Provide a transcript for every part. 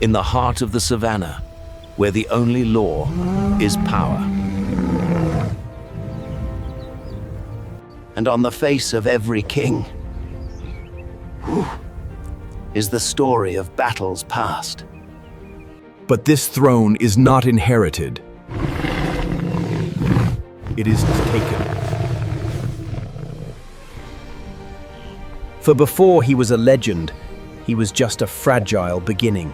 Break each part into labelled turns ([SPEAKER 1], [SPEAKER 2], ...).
[SPEAKER 1] in the heart of the savannah, where the only law is power. And on the face of every king is the story of battles past.
[SPEAKER 2] But this throne is not inherited. It is taken. For before he was a legend, he was just a fragile beginning.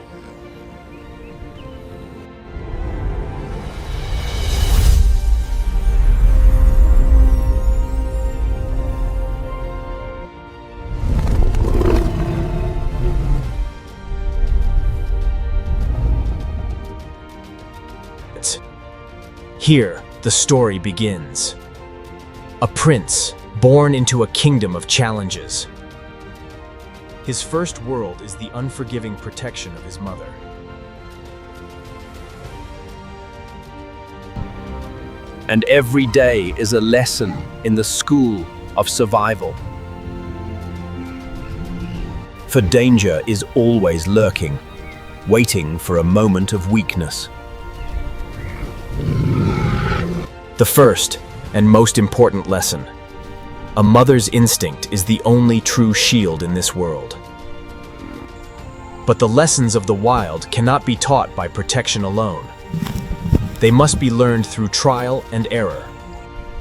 [SPEAKER 3] Here, the story begins. A prince, born into a kingdom of challenges. His first world is the unforgiving protection of his mother.
[SPEAKER 2] And every day is a lesson in the school of survival. For danger is always lurking, waiting for a moment of weakness.
[SPEAKER 3] The first and most important lesson: a mother's instinct is the only true shield in this world. But the lessons of the wild cannot be taught by protection alone. They must be learned through trial and error.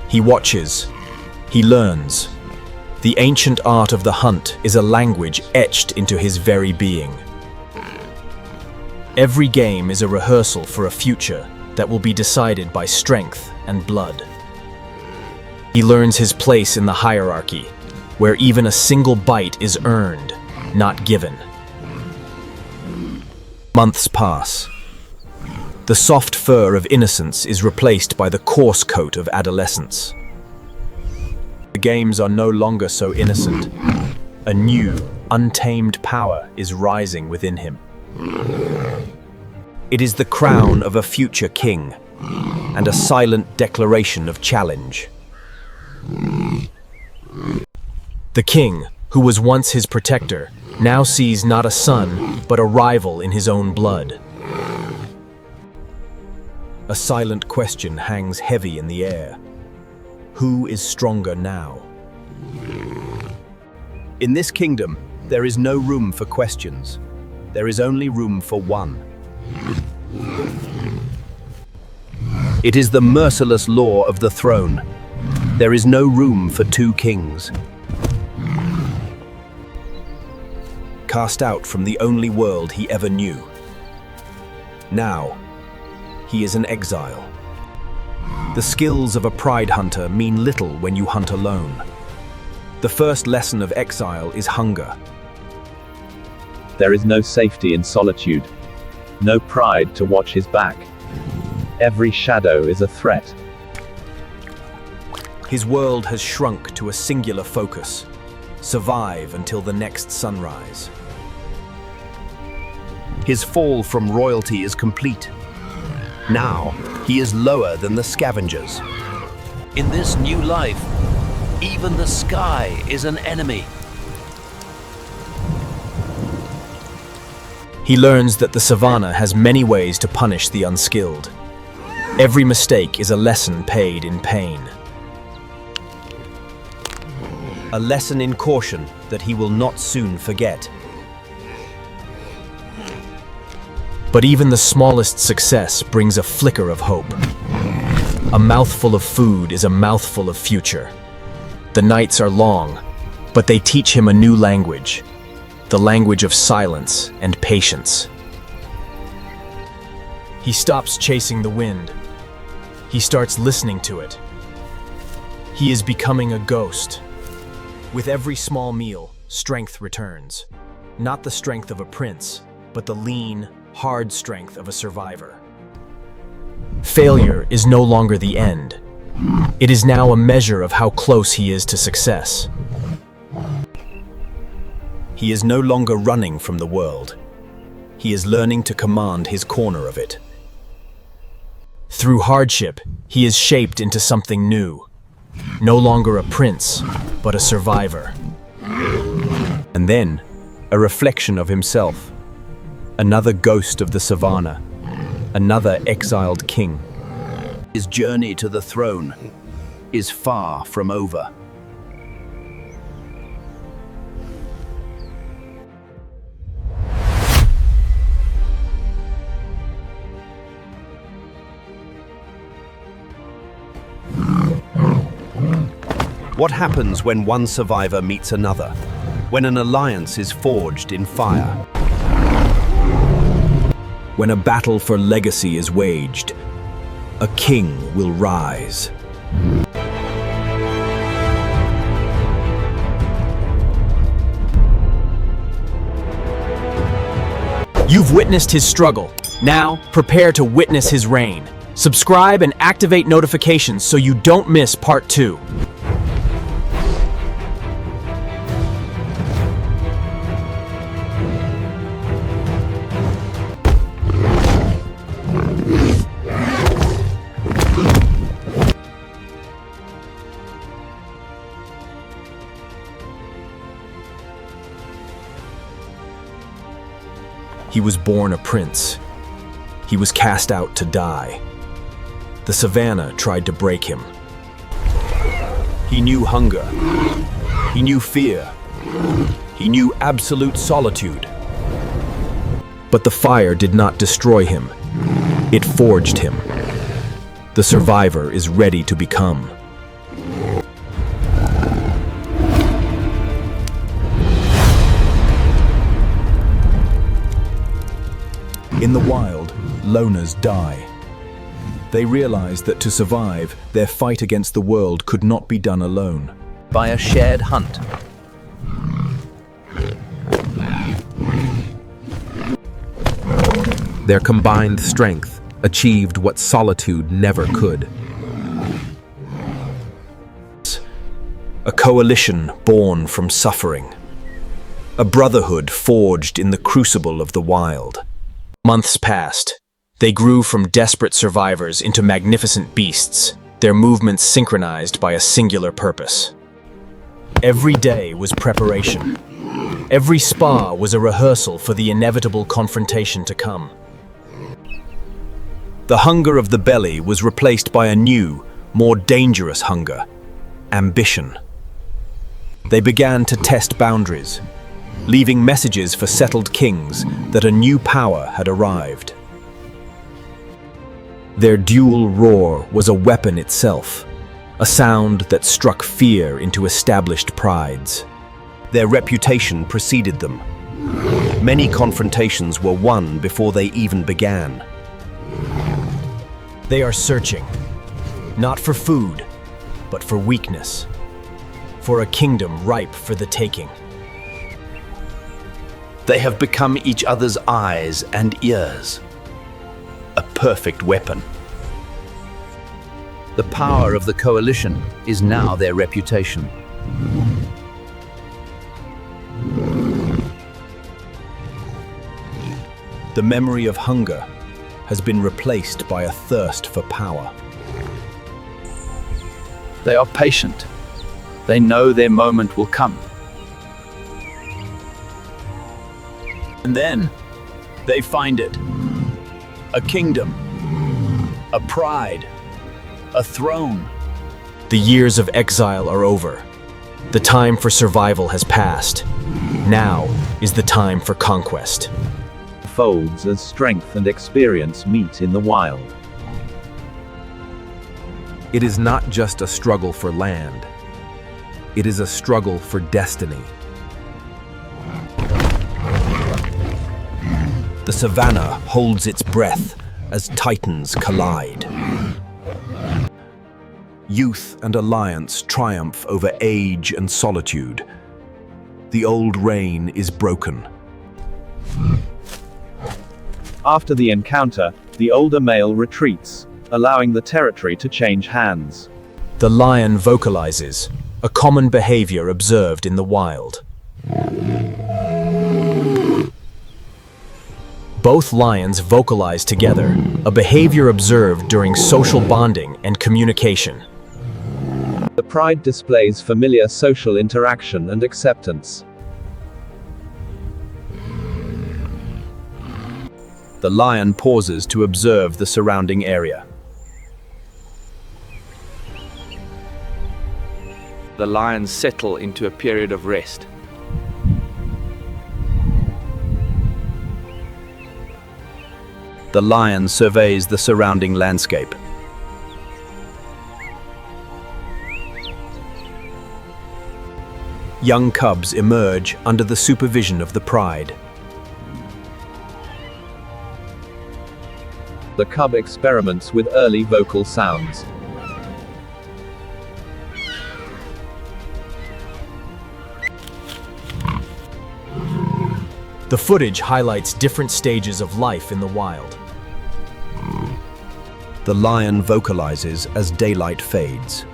[SPEAKER 3] He watches, he learns. The ancient art of the hunt is a language etched into his very being. Every game is a rehearsal for a future that will be decided by strength and blood. He learns his place in the hierarchy, where even a single bite is earned, not given. Months pass. The soft fur of innocence is replaced by the coarse coat of adolescence. The games are no longer so innocent. A new, untamed power is rising within him. It is the crown of a future king, and a silent declaration of challenge. The king, who was once his protector, now sees not a son, but a rival in his own blood. A silent question hangs heavy in the air. Who is stronger now?
[SPEAKER 2] In this kingdom, there is no room for questions. There is only room for one. It is the merciless law of the throne. There is no room for two kings. Cast out from the only world he ever knew. Now, he is an exile. The skills of a pride hunter mean little when you hunt alone. The first lesson of exile is hunger.
[SPEAKER 4] There is no safety in solitude. No pride to watch his back. Every shadow is a threat.
[SPEAKER 2] His world has shrunk to a singular focus. Survive until the next sunrise. His fall from royalty is complete. Now, he is lower than the scavengers.
[SPEAKER 1] In this new life, even the sky is an enemy.
[SPEAKER 3] He learns that the savannah has many ways to punish the unskilled. Every mistake is a lesson paid in pain.
[SPEAKER 2] A lesson in caution that he will not soon forget.
[SPEAKER 3] But even the smallest success brings a flicker of hope. A mouthful of food is a mouthful of future. The nights are long, but they teach him a new language. The language of silence and patience. He stops chasing the wind. He starts listening to it. He is becoming a ghost. With every small meal, strength returns. Not the strength of a prince, but the lean, hard strength of a survivor. Failure is no longer the end. It is now a measure of how close he is to success.
[SPEAKER 2] He is no longer running from the world. He is learning to command his corner of it.
[SPEAKER 3] Through hardship, he is shaped into something new. No longer a prince, but a survivor.
[SPEAKER 2] And then, a reflection of himself. Another ghost of the savannah, another exiled king.
[SPEAKER 1] His journey to the throne is far from over.
[SPEAKER 2] What happens when one survivor meets another? When an alliance is forged in fire? When a battle for legacy is waged, a king will rise.
[SPEAKER 3] You've witnessed his struggle. Now, prepare to witness his reign. Subscribe and activate notifications so you don't miss part 2.
[SPEAKER 2] He was born a prince. He was cast out to die. The savannah tried to break him. He knew hunger. He knew fear. He knew absolute solitude. But the fire did not destroy him. It forged him. The survivor is ready to become. In the wild, loners die. They realize that to survive, their fight against the world could not be done alone.
[SPEAKER 1] By a shared hunt.
[SPEAKER 2] Their combined strength achieved what solitude never could. A coalition born from suffering. A brotherhood forged in the crucible of the wild.
[SPEAKER 3] Months passed. They grew from desperate survivors into magnificent beasts, their movements synchronized by a singular purpose. Every day was preparation. Every spa was a rehearsal for the inevitable confrontation to come.
[SPEAKER 2] The hunger of the belly was replaced by a new, more dangerous hunger: ambition. They began to test boundaries, leaving messages for settled kings that a new power had arrived. Their dual roar was a weapon itself, a sound that struck fear into established prides. Their reputation preceded them. Many confrontations were won before they even began.
[SPEAKER 3] They are searching, not for food, but for weakness, for a kingdom ripe for the taking.
[SPEAKER 1] They have become each other's eyes and ears. A perfect weapon. The power of the coalition is now their reputation.
[SPEAKER 2] The memory of hunger has been replaced by a thirst for power.
[SPEAKER 1] They are patient. They know their moment will come. And then they find it. A kingdom, a pride, a throne.
[SPEAKER 3] The years of exile are over. The time for survival has passed. Now is the time for conquest.
[SPEAKER 4] Folds as strength and experience meet in the wild.
[SPEAKER 2] It is not just a struggle for land. It is a struggle for destiny. The savannah holds its breath as titans collide. Youth and alliance triumph over age and solitude. The old reign is broken.
[SPEAKER 4] After the encounter, the older male retreats, allowing the territory to change hands.
[SPEAKER 3] The lion vocalizes, a common behavior observed in the wild. Both lions vocalize together, a behavior observed during social bonding and communication.
[SPEAKER 4] The pride displays familiar social interaction and acceptance.
[SPEAKER 2] The lion pauses to observe the surrounding area.
[SPEAKER 1] The lions settle into a period of rest.
[SPEAKER 2] The lion surveys the surrounding landscape. Young cubs emerge under the supervision of the pride.
[SPEAKER 4] The cub experiments with early vocal sounds.
[SPEAKER 3] The footage highlights different stages of life in the wild.
[SPEAKER 2] The lion vocalizes as daylight fades.